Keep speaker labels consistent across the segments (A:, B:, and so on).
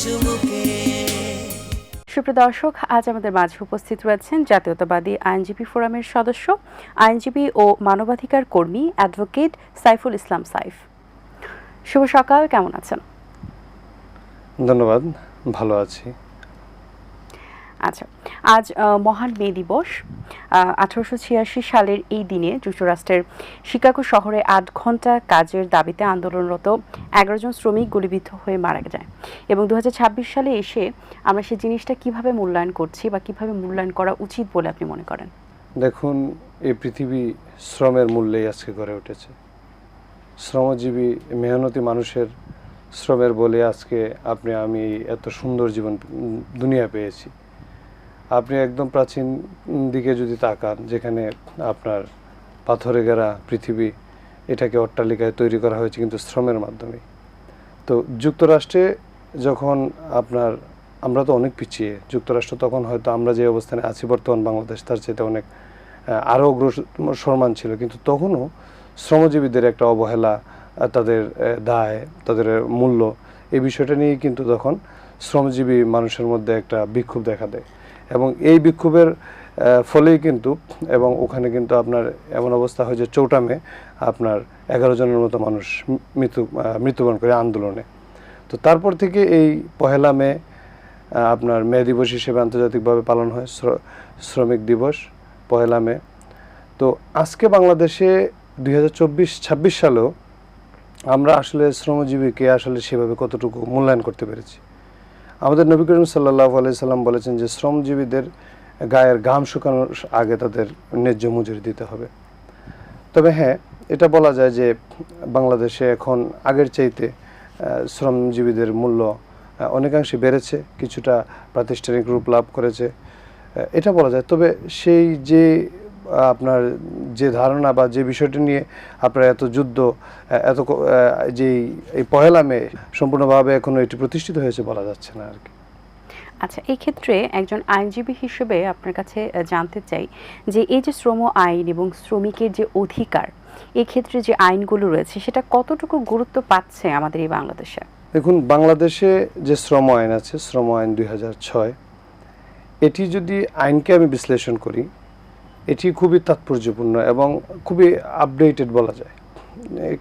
A: চুমুকে।
B: সুপ্রিয় দর্শক, আজ আমাদের মাঝে উপস্থিত রয়েছেন জাতীয়তাবাদী আইনজীবী ফোরামের সদস্য, আইনজীবী ও মানবাধিকার কর্মী অ্যাডভোকেট সাইফুল ইসলাম সাইফ। শুভ সকাল, কেমন আছেন?
C: ধন্যবাদ, ভালো আছি।
B: আচ্ছা, আজ মহান মে দিবস। 1886 সালের এই দিনে যুক্তরাষ্ট্রের শিকাগো শহরে 8 ঘন্টা কাজের দাবিতে আন্দোলনরত 11 জন শ্রমিক গুলিবিদ্ধ হয়ে মারা যায়। এবং 2026 সালে এসে আমরা সেই জিনিসটা কিভাবে মূল্যায়ন করছি বা কিভাবে মূল্যায়ন করা উচিত বলে আপনি মনে করেন?
C: দেখুন, এই পৃথিবী শ্রমের মূল্যেই আজকে গড়ে উঠেছে। শ্রমজীবী মেহনতি মানুষের শ্রমের বলে আজকে আপনি আমি এত সুন্দর জীবন দুনিয়া পেয়েছি। আপনি একদম প্রাচীন দিকে যদি তাকান, যেখানে আপনার পাথরে ঘেরা পৃথিবী, এটাকে অট্টালিকায় তৈরি করা হয়েছে কিন্তু শ্রমের মাধ্যমে। তো যুক্তরাষ্ট্রে যখন আমরা তো অনেক পিছিয়ে, যুক্তরাষ্ট্র তখন হয়তো আমরা যে অবস্থানে আছি বর্তমান বাংলাদেশ তার চাইতে অনেক আরও অগ্রসরমান ছিল, কিন্তু তখনও শ্রমজীবীদের একটা অবহেলা, তাদের দায়, তাদের মূল্য, এই বিষয়টা নিয়েই কিন্তু তখন শ্রমজীবী মানুষের মধ্যে একটা বিক্ষোভ দেখা দেয়। এবং এই বিক্ষোভের ফলেই কিন্তু, এবং ওখানে কিন্তু আপনার এমন অবস্থা হয় যে চৌটামে আপনার 11 জনের মতো মানুষ মৃত্যুবরণ করে আন্দোলনে। তো তারপর থেকে এই পহেলা মে আপনার মে দিবস হিসেবে আন্তর্জাতিকভাবে পালন হয়, শ্রমিক দিবস পহেলা মে। তো আজকে বাংলাদেশে 2024-26 সালেও আমরা আসলে শ্রমজীবীকে আসলে সেভাবে কতটুকু মূল্যায়ন করতে পেরেছি। আমাদের নবী করিম সাল্লাল্লাহু আলাইহি সাল্লাম বলেছেন যে শ্রমজীবীদের গায়ের ঘাম শুকানোর আগে তাদের ন্যায্য মজুরি দিতে হবে। তবে হ্যাঁ, এটা বলা যায় যে বাংলাদেশে এখন আগের চাইতে শ্রমজীবীদের মূল্য অনেকাংশে বেড়েছে, কিছুটা প্রাতিষ্ঠানিক রূপ লাভ করেছে, এটা বলা যায়। তবে সেই যে আপনার যে ধারণা বা যে বিষয়টি নিয়ে আপনার এত যুদ্ধ, এত যে এই পহেলা মে সম্পূর্ণভাবে এখনো এটি প্রতিষ্ঠিত হয়েছে বলা যাচ্ছে না আর কি।
B: আচ্ছা, এই ক্ষেত্রে একজন আইনজীবী হিসেবে আপনার কাছে জানতে চাই যে এই যে শ্রম আইন এবং শ্রমিকের যে অধিকার, এই ক্ষেত্রে যে আইনগুলো রয়েছে সেটা কতটুকু গুরুত্ব পাচ্ছে আমাদের এই বাংলাদেশে?
C: দেখুন, বাংলাদেশে যে শ্রম আইন আছে, শ্রম আইন 2006, এটি যদি আইনকে আমি বিশ্লেষণ করি, এটি খুবই তাৎপর্যপূর্ণ এবং খুবই আপডেটেড বলা যায়।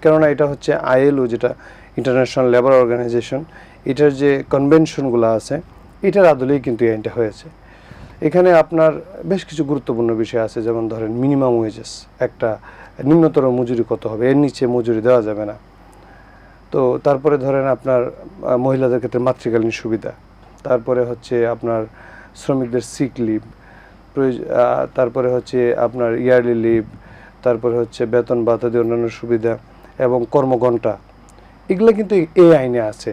C: কেননা এটা হচ্ছে আইএলও, যেটা ইন্টারন্যাশনাল লেবার অর্গানাইজেশন, এটার যে কনভেনশনগুলো আছে এটার আদলেই কিন্তু এই আইনটা হয়েছে। এখানে আপনার বেশ কিছু গুরুত্বপূর্ণ বিষয় আছে, যেমন ধরেন মিনিমাম ওয়েজেস, একটা নিম্নতর মজুরি কত হবে, এর নিচে মজুরি দেওয়া যাবে না। তো তারপরে ধরেন আপনার মহিলাদের ক্ষেত্রে মাতৃকালীন সুবিধা, তারপরে হচ্ছে আপনার শ্রমিকদের সিক লিভ, তারপরে হচ্ছে আপনার ইয়ারলি লিভ, তারপরে হচ্ছে বেতন ভাতাদি অন্যান্য সুবিধা এবং কর্মঘণ্টা, এগুলো কিন্তু এই আইনে আছে।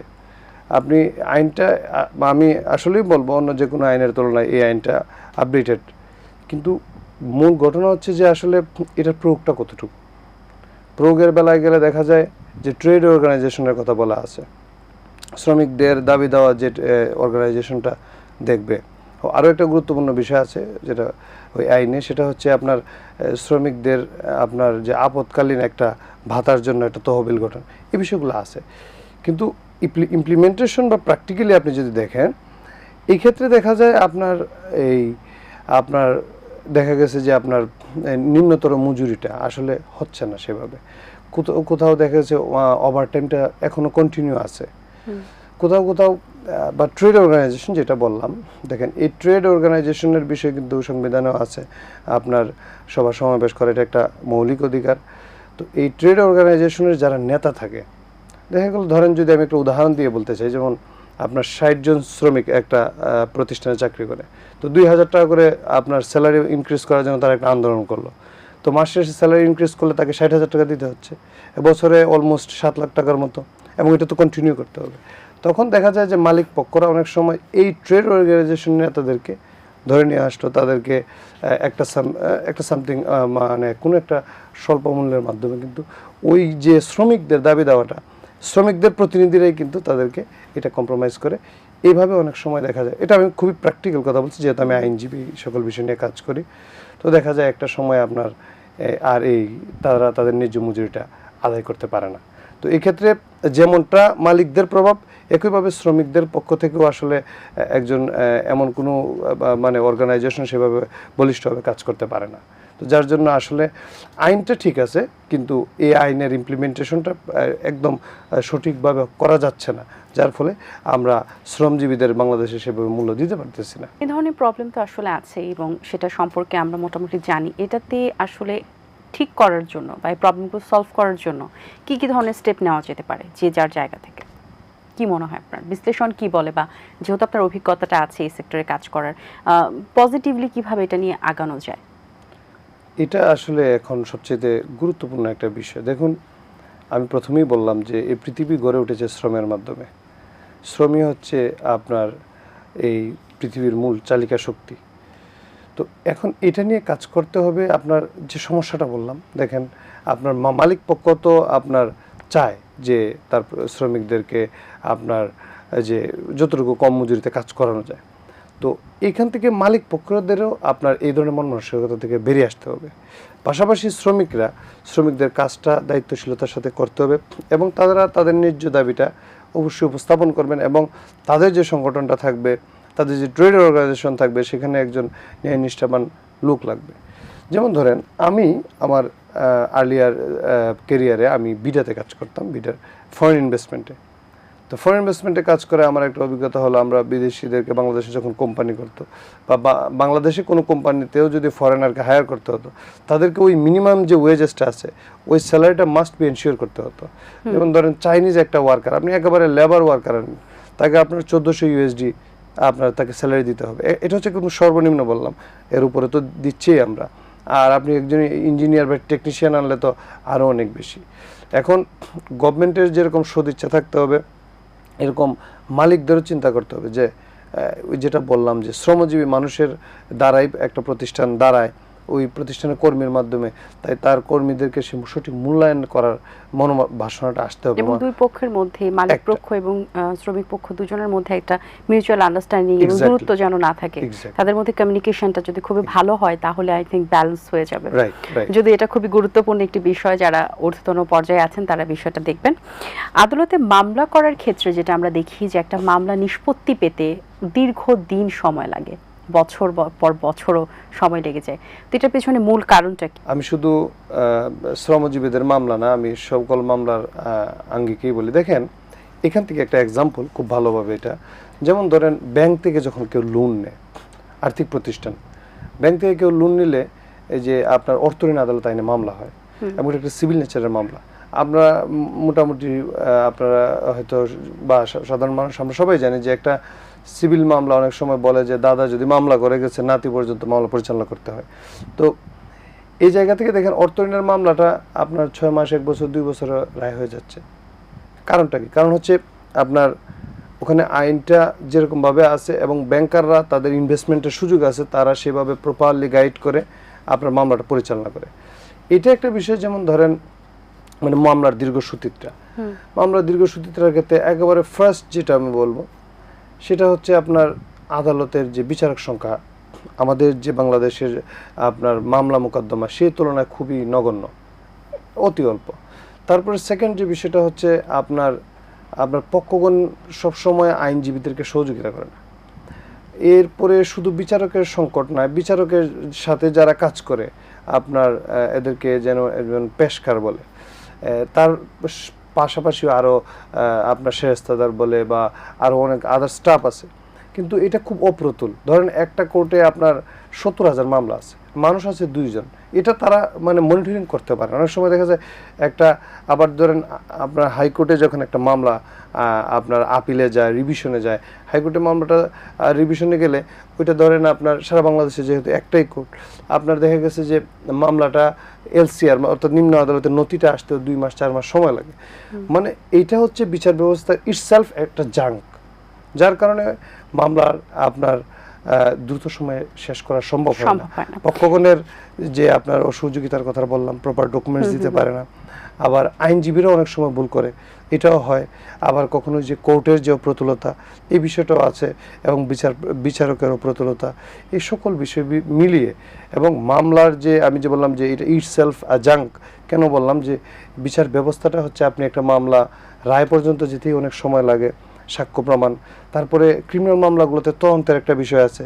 C: আপনি আইনটা, আমি আসলেই বলবো অন্য যে কোনো আইনের তুলনায় এই আইনটা আপডেটেড, কিন্তু মূল ঘটনা হচ্ছে যে আসলে এটার প্রয়োগটা কতটুকু। প্রয়োগের বেলায় গেলে দেখা যায় যে ট্রেড অর্গানাইজেশনের কথা বলা আছে, শ্রমিকদের দাবি দেওয়া যে অর্গানাইজেশনটা দেখবে। আরও একটা গুরুত্বপূর্ণ বিষয় আছে যেটা ওই আইনে, সেটা হচ্ছে আপনার শ্রমিকদের আপনার যে আপৎকালীন একটা ভাতার জন্য একটা তহবিল গঠন, এই বিষয়গুলো আছে। কিন্তু ইমপ্লিমেন্টেশন বা প্র্যাকটিক্যালি আপনি যদি দেখেন, এই ক্ষেত্রে দেখা যায় আপনার দেখা গেছে যে আপনার নিম্নতর মজুরিটা আসলে হচ্ছে না সেভাবে। কোথাও দেখা গেছে ওভারটাইমটা এখনও কন্টিনিউ আছে, কোথাও বা ট্রেড অর্গানাইজেশন যেটা বললাম, দেখেন এই ট্রেড অর্গানাইজেশনের বিষয় কিন্তু সংবিধানেও আছে, আপনার সভা সমাবেশ করা এটা একটা মৌলিক অধিকার। তো এই ট্রেড অর্গানাইজেশনের যারা নেতা থাকে, দেখা গেল ধরেন যদি আমি একটা উদাহরণ দিয়ে বলতে চাই, যেমন আপনার 60 জন শ্রমিক একটা প্রতিষ্ঠানে চাকরি করে, তো 2000 টাকা করে আপনার স্যালারি ইনক্রিজ করার জন্য তারা একটা আন্দোলন করলো। তো মাসে স্যালারি ইনক্রিজ করলে তাকে 60,000 টাকা দিতে হচ্ছে, বছরে অলমোস্ট 7 লাখ টাকার মতো, এবং এটা তো কন্টিনিউ করতে হবে। তখন দেখা যায় যে মালিক পক্ষরা অনেক সময় এই ট্রেড অর্গানাইজেশন নেতাদেরকে ধরে নিয়ে আসলো, তাদেরকে একটা সামথিং মানে কোনো একটা স্বল্প মূল্যের মাধ্যমে কিন্তু ওই যে শ্রমিকদের দাবি দেওয়াটা, শ্রমিকদের প্রতিনিধিরাই কিন্তু তাদেরকে এটা কম্প্রোমাইজ করে। এইভাবে অনেক সময় দেখা যায়, এটা আমি খুবই প্র্যাকটিক্যাল কথা বলছি যেহেতু আমি আইনজীবী সকল বিষয় নিয়ে কাজ করি। তো দেখা যায় একটা সময় আপনার তারা তাদের ন্যায্য মজুরিটা আদায় করতে পারে না। তো এক্ষেত্রে যেমনটা মালিকদের প্রভাব, একইভাবে শ্রমিকদের পক্ষ থেকেও আসলে একজন এমন কোনো মানে অর্গানাইজেশন সেভাবে বলিষ্ঠভাবে কাজ করতে পারে না। তো যার জন্য আসলে আইনটা ঠিক আছে, কিন্তু এই আইনের ইমপ্লিমেন্টেশনটা একদম সঠিকভাবে করা যাচ্ছে না, যার ফলে আমরা শ্রমজীবীদের বাংলাদেশে সেভাবে মূল্য দিতে পারতেছি না।
B: এই ধরনের প্রবলেম তো আসলে আছে এবং সেটা সম্পর্কে আমরা মোটামুটি জানি। এটাতে আসলে ঠিক করার জন্য বা এই প্রবলেমগুলো সলভ করার জন্য কি কি ধরনের স্টেপ নেওয়া যেতে পারে যে যার জায়গা থেকে? কি মনে হয় আপনার বিশ্লেষণ কি বলে, বা যেহেতু আপনার অভিজ্ঞতাটা আছে এই সেক্টরে কাজ করার, পজিটিভলি কিভাবে এটা নিয়ে আগানো যায়?
C: এটা আসলে এখন সবচেয়ে গুরুত্বপূর্ণ একটা বিষয়। দেখুন, আমি প্রথমেই বললাম যে এই পৃথিবী গড়ে উঠেছে শ্রমের মাধ্যমে। শ্রমই হচ্ছে আপনার এই পৃথিবীর মূল চালিকা শক্তি। তো এখন এটা নিয়ে কাজ করতে হবে। আপনার যে সমস্যাটা বললাম, দেখেন আপনার মালিক পক্ষ তো আপনার চায় যে তার শ্রমিকদেরকে আপনার যে যতটুকু কম মজুরিতে কাজ করানো যায়। তো এখান থেকে মালিক পক্ষদেরও আপনার এই ধরনের মন মানসিকতা থেকে বেরিয়ে আসতে হবে। পাশাপাশি শ্রমিকদের কাজটা দায়িত্বশীলতার সাথে করতে হবে এবং তারা তাদের ন্যায্য দাবিটা অবশ্যই উপস্থাপন করবেন, এবং তাদের যে সংগঠনটা থাকবে, তাদের যে ট্রেড অর্গানাইজেশন থাকবে, সেখানে একজন ন্যায়নিষ্ঠাবান লোক লাগবে। যেমন ধরেন, আমি আমার আর্লিয়ার কেরিয়ারে আমি বিডাতে কাজ করতাম, বিডার ফরেন ইনভেস্টমেন্টে। তো ফরেন ইনভেস্টমেন্টে কাজ করে আমার একটা অভিজ্ঞতা হলো, আমরা বিদেশিদেরকে বাংলাদেশে যখন কোম্পানি করতো বা বাংলাদেশে কোনো কোম্পানিতেও যদি ফরেনারকে হায়ার করতে হতো, তাদেরকে ওই মিনিমাম যে ওয়েজেসটা আছে ওই স্যালারিটা মাস্ট বি এনশিওর করতে হতো। যেমন ধরেন, চাইনিজ একটা ওয়ার্কার, আপনি একেবারে লেবার ওয়ার্কার, তাকে আপনার 1400 USD আপনার তাকে স্যালারি দিতে হবে। এটা হচ্ছে কিন্তু সর্বনিম্ন বললাম, এর উপরে তো দিচ্ছেই আমরা। আর আপনি একজন ইঞ্জিনিয়ার বা টেকনিশিয়ান আনলে তো আরও অনেক বেশি। এখন গভর্নমেন্টের যেরকম সদিচ্ছা থাকতে হবে, এরকম মালিকদেরও চিন্তা করতে হবে যে যেটা বললাম যে শ্রমজীবী মানুষের দ্বারাই একটা প্রতিষ্ঠান দাঁড়ায়, ওই প্রতিষ্ঠানের কর্মীর মাধ্যমে, তাই তার কর্মীদেরকে সঠিক মূল্যায়ন করার মনোভাবনাটা আসতে হবে।
B: এবং দুই পক্ষের মধ্যে, মালিক পক্ষ এবং শ্রমিক পক্ষ দুজনের মধ্যে একটা মিউচুয়াল আন্ডারস্ট্যান্ডিং এবং দূরত্ব যেন না থাকে। তাদের মধ্যে কমিউনিকেশনটা যদি খুবই ভালো হয় তাহলে আই থিংক ব্যালেন্স হয়ে যাবে। যদি এটা খুবই গুরুত্বপূর্ণ একটি বিষয়, যারা ঊর্ধ্বতন পর্যায়ে আছেন তারা বিষয়টা দেখবেন। আদালতে মামলা করার ক্ষেত্রে যেটা আমরা দেখি যে একটা মামলা নিষ্পত্তি পেতে দীর্ঘদিন সময় লাগে, বছর পর বছরও সময় লেগে যায়। তো এটার পেছনে মূল কারণটা কি?
C: আমি শুধু শ্রমজীবীদের মামলা না, আমি সকল মামলার আঙ্গিকেই বলি। দেখেন, এখান থেকে একটা এক্সাম্পল খুব ভালোভাবে, এটা যেমন ধরেন, ব্যাংক থেকে যখন কেউ লোন নেয়, আর্থিক প্রতিষ্ঠান, ব্যাংক থেকে কেউ লোন নিলে এই যে আপনার অর্থ ঋণ আদালত আইনে মামলা হয়, এবং এটা একটা সিভিল নেচারের মামলা। আমরা মোটামুটি আপনারা হয়তো বা সাধারণ মানুষ আমরা সবাই জানি যে একটা সিভিল মামলা অনেক সময় বলে যে দাদা যদি মামলা করে গেছে, নাতি পর্যন্ত মামলা পরিচালনা করতে হয়। তো এই জায়গা থেকে দেখেন, অর্থ ঋণের মামলাটা আপনার 6 মাস, 1 বছর, 2 বছর রায় হয়ে যাচ্ছে। কারণটা কি? কারণ হচ্ছে আপনার ওখানে আইনটা যেরকমভাবে আছে এবং ব্যাংকাররা তাদের ইনভেস্টমেন্টের সুযোগ আছে, তারা সেভাবে প্রপারলি গাইড করে আপনার মামলাটা পরিচালনা করে। এটা একটা বিষয়। যেমন ধরেন, মানে মামলার দীর্ঘসূত্রিতার ক্ষেত্রে একেবারে ফার্স্ট যেটা আমি বলবো সেটা হচ্ছে আপনার আদালতের যে বিচারক সংখ্যা, আমাদের যে বাংলাদেশের আপনার মামলা মোকদ্দমা সেই তুলনায় খুবই নগণ্য, অতি অল্প। তারপরে সেকেন্ড যে বিষয়টা হচ্ছে আপনার পক্ষগণ সবসময় আইনজীবীদেরকে সহযোগিতা করে না। এরপরে শুধু বিচারকের সংকট নয়, বিচারকের সাথে যারা কাজ করে আপনার এদেরকে যেন একজন পেশকার বলে, তার পাশাপাশি আরও আপনার শেরেস্তাদার বলে বা আরও অনেক আদার স্টাফ আছে, কিন্তু এটা খুব অপ্রতুল। ধরেন একটা কোর্টে আপনার 70,000 মামলা আছে, মানুষ আছে 2 জন, এটা তারা মানে মনিটরিং করতে পারে। অনেক সময় দেখা যায় একটা, আবার ধরেন আপনার হাইকোর্টে যখন একটা মামলা আপনার আপিলে যায়, রিভিশনে যায়, হাইকোর্টে মামলাটা রিভিশনে গেলে ওইটা ধরেন আপনার সারা বাংলাদেশে যেহেতু একটাই কোর্ট, আপনার দেখা গেছে যে মামলাটা LCR অর্থাৎ নিম্ন আদালতের নথিটা আসতেও 2 মাস 4 মাস সময় লাগে। মানে এইটা হচ্ছে বিচার ব্যবস্থা ইটসেলফ একটা জাঙ্ক, যার কারণে মামলার আপনার দ্রুত সময়ে শেষ করা সম্ভব হয় না।
B: সম্ভব হয় না।
C: পক্ষগণের যে আপনার অসহযোগিতার কথা বললাম, প্রপার ডকুমেন্টস দিতে পারে না, আবার আইনজীবীরা অনেক সময় ভুল করে, এটাও হয়। আবার কখনো যে কোর্টের যে অপ্রতুলতা, এই বিষয়টাও আছে, এবং বিচারকের অপ্রতুলতা, এই সকল বিষয় মিলিয়ে, এবং মামলার যে আমি যে বললাম যে এটা ইটসেলফ আ জাঙ্ক, কেন বললাম যে বিচার ব্যবস্থাটা হচ্ছে আপনি একটা মামলা রায় পর্যন্ত যেতেই অনেক সময় লাগে, সাক্ষ্য প্রমাণ, তারপরে ক্রিমিনাল মামলাগুলোতে তদন্তের একটা বিষয় আছে,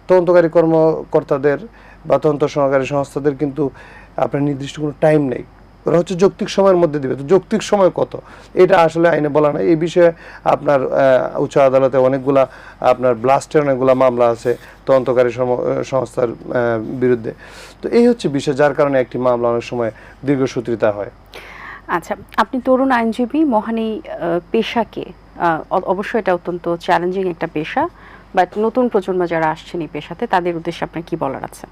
C: তদন্তকারী কর্মকর্তাদের বা তদন্ত সহকারী সংস্থাদের কিন্তু আপনার নির্দিষ্ট কোনো টাইম নেই, ওরা হচ্ছে যৌক্তিক সময়ের মধ্যে দিবে। তো যৌক্তিক সময় কত, এটা আসলে আইনে বলা নাই। এই বিষয়ে আপনার উচ্চ আদালতে অনেকগুলা আপনার ব্লাস্টের অনেকগুলা মামলা আছে তদন্তকারী সংস্থার বিরুদ্ধে। তো এই হচ্ছে বিষয়, যার কারণে একটি মামলা অনেক সময় দীর্ঘসূত্রিতা হয়।
B: আচ্ছা, আপনি তরুণ আইনজীবী, মহান এই পেশাকে অবশ্যই এটা অত্যন্ত চ্যালেঞ্জিং একটা পেশা, বাট নতুন প্রজন্ম যারা আসছেন এই পেশাতে তাদের উদ্দেশ্যে আপনার কি বলার আছে?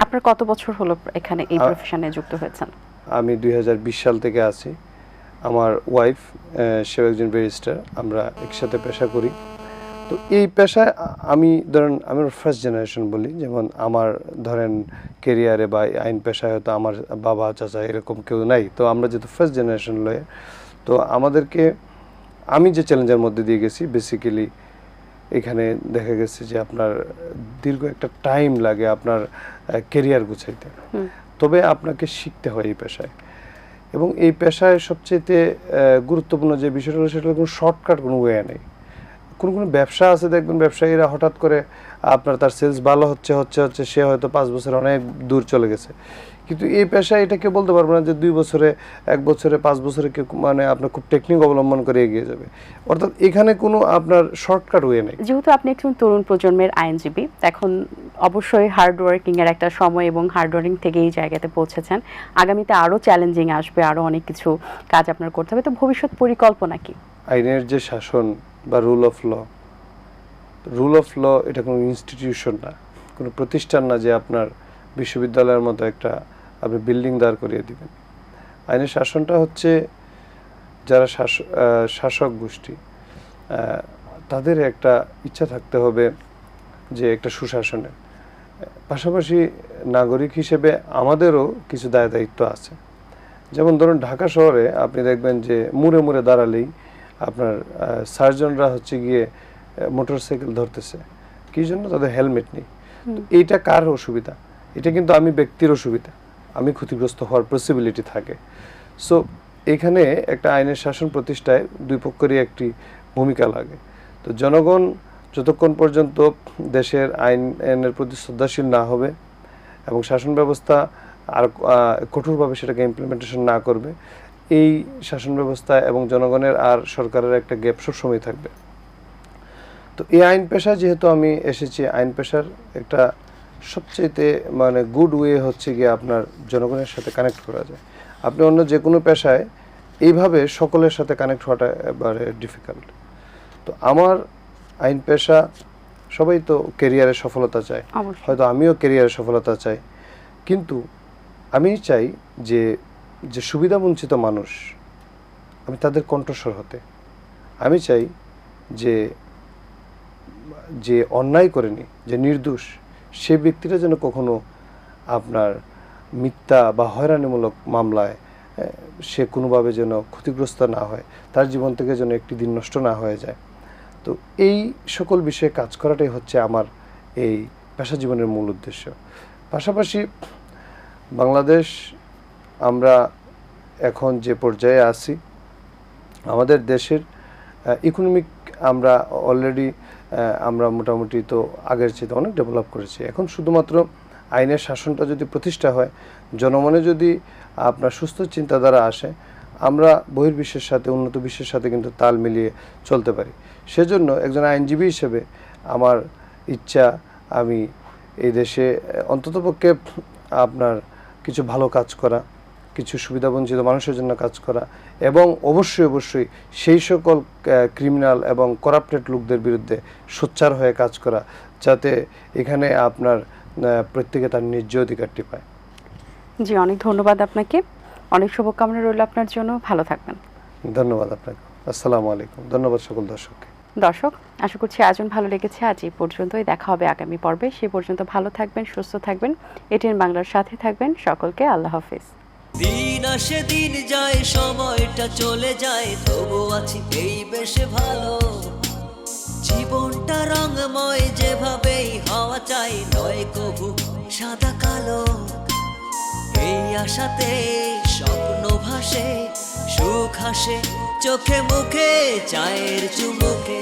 B: আপনার কত বছর হলো এখানে এই প্রফেশনে যুক্ত হয়েছেন?
C: আমি 2020 সাল থেকে আছি। আমার ওয়াইফ সেও একজন ব্যারিস্টার, আমরা একসাথে পেশা করি। তো এই পেশায় আমি ধরেন আমি ফার্স্ট জেনারেশন বলি, যেমন আমার ধরেন কেরিয়ারে বা আইন পেশায় হয়তো আমার বাবা চাচা এরকম কেউ নাই, তো আমরা যেহেতু ফার্স্ট জেনারেশন লয়ে, তো আমাদেরকে আমি যে চ্যালেঞ্জের মধ্যে দিয়ে গেছি, বেসিক্যালি এখানে দেখা গেছে যে আপনার দীর্ঘ একটা টাইম লাগে আপনার কেরিয়ার গুছাইতে, তবে আপনাকে শিখতে হয় এই পেশায়। এবং এই পেশায় সবচেয়ে গুরুত্বপূর্ণ যে বিষয়টা হলো সেটা কোনো শর্টকাট কোনো ওয়ে নেই। কোনো ব্যবসা আছে, দেখবেন ব্যবসায়ীরা হঠাৎ করে আপনার তার সেলস ভালো হচ্ছে সে হয়তো 5 বছরে অনেক দূর চলে গেছে, কিন্তু এই পেশায় এটা কেউ বলতে পারবে না যে 2 বছরে, 1 বছরে, 5 বছরে কেউ মানে আপনার খুব টেকনিক অবলম্বন করে এগিয়ে যাবে। অর্থাৎ এখানে কোনো আপনার শর্টকাট ওয়ে নেই।
B: যেহেতু আপনি একজন তরুণ প্রজন্মের আইনজীবী, এখন অবশ্যই হার্ড ওয়ার্কিং এর একটা সময় এবং হার্ড ওয়ার্কিং থেকে এই জায়গাতে পৌঁছেছেন, আগামীতে আরো চ্যালেঞ্জিং আসবে, আরো অনেক কিছু কাজ আপনার করতে হবে, তো ভবিষ্যৎ পরিকল্পনা কি?
C: আইনের যে শাসন বা রুল অফ ল এটা কোনো ইনস্টিটিউশন না, কোনো প্রতিষ্ঠান না যে আপনার বিশ্ববিদ্যালয়ের মতো একটা আপনি বিল্ডিং দাঁড় করিয়ে দিবেন। আইনের শাসনটা হচ্ছে যারা শাসক গোষ্ঠী, তাদের একটা ইচ্ছা থাকতে হবে যে একটা সুশাসনের পাশাপাশি নাগরিক হিসেবে আমাদেরও কিছু দায়িত্ব আছে। যেমন ধরুন ঢাকা শহরে আপনি দেখবেন যে মুড়ে মুড়ে দাঁড়ালেই আপনার সার্জনরা হচ্ছে গিয়ে মোটরসাইকেল ধরতেছে, কি জন্য? তাদের হেলমেট নেই। এইটা কার অসুবিধা? এটা কিন্তু আমি ব্যক্তির অসুবিধা, আমি ক্ষতিগ্রস্ত হওয়ার পসিবিলিটি থাকে। সো এখানে একটা আইনের শাসন প্রতিষ্ঠায় দুই পক্ষেরই একটি ভূমিকা লাগে। তো জনগণ যতক্ষণ পর্যন্ত দেশের আইনের প্রতি শ্রদ্ধাশীল না হবে এবং শাসন ব্যবস্থা আর কঠোরভাবে সেটাকে ইমপ্লিমেন্টেশন না করবে, এই শাসন ব্যবস্থা এবং জনগণের আর সরকারের একটা গ্যাপ সবসময় থাকবে। তো এই আইন পেশা যেহেতু আমি এসেছি, আইন পেশার একটা সবচেয়ে মানে গুড ওয়ে হচ্ছে গিয়ে আপনার জনগণের সাথে কানেক্ট করা যায়। আপনি অন্য যে কোনো পেশায় এইভাবে সকলের সাথে কানেক্ট হওয়াটা এবারে ডিফিকাল্ট। তো আমার আইন পেশা, সবাই তো কেরিয়ারে সফলতা চায়, হয়তো আমিও কেরিয়ারে সফলতা চাই, কিন্তু আমি চাই যে যে সুবিধাবঞ্চিত মানুষ, আমি তাদের কণ্ঠস্বর হতে। আমি চাই যে যে অন্যায় করেনি, যে নির্দোষ, সে ব্যক্তিরা যেন কখনো আপনার মিথ্যা বা হয়রানিমূলক মামলায় সে কোনোভাবে যেন ক্ষতিগ্রস্ত না হয়, তার জীবন থেকে যেন একটি দিন নষ্ট না হয়ে যায়। তো এই সকল বিষয়ে কাজ করাটাই হচ্ছে আমার এই পেশা জীবনের মূল উদ্দেশ্য। পাশাপাশি বাংলাদেশ আমরা এখন যে পর্যায়ে আছি, আমাদের দেশের ইকোনমিক আমরা অলরেডি আমরা মোটামুটি তো আগের চেয়ে অনেক ডেভেলপ করেছি। এখন শুধুমাত্র আইনের শাসনটা যদি প্রতিষ্ঠা হয়, জনমনে যদি আপনার সুস্থ চিন্তাধারা আসে, আমরা বহির্বিশ্বের সাথে, উন্নত বিশ্বের সাথে কিন্তু তাল মিলিয়ে চলতে পারি। সেজন্য একজন আইনজীবী হিসেবে আমার ইচ্ছা, আমি এই দেশে অন্ততপক্ষে আপনার কিছু ভালো কাজ করা, কিছু সুবিধাবঞ্চিত মানুষের জন্য কাজ করা, এবং অবশ্যই সেই সকল ক্রিমিনাল এবং করাপ্টেড লোকদের বিরুদ্ধে সোচ্চার হয়ে কাজ করা, যাতে এখানে আপনার প্রত্যেকে তার ন্যায্য অধিকারটি পায়।
B: জি, অনেক ধন্যবাদ আপনাকে, অনেক শুভকামনা রইল আপনার জন্য, ভালো থাকবেন।
C: ধন্যবাদ আপনাকে। আসসালামু আলাইকুম। ধন্যবাদ সকল দর্শককে।
B: দর্শক, আশা করছি আয়োজন ভালো লেগেছে। আজ এই পর্যন্তই, দেখা হবে আগামী পর্বে। সে পর্যন্ত ভালো থাকবেন, সুস্থ থাকবেন, এটিএন বাংলার সাথে থাকবেন। সকলকে আল্লাহ হাফেজ।
A: দিন আসে দিন যায়, সময়টা চলে যায়, তবু আছি এই বেশ ভালো। জীবনটা রঙময়, যেভাবেই হওয়া চাই, নয় কভু সাদা কালো। এই আশাতে স্বপ্ন ভাসে, সুখ হাসে চোখে মুখে, চায়ের চুমুকে।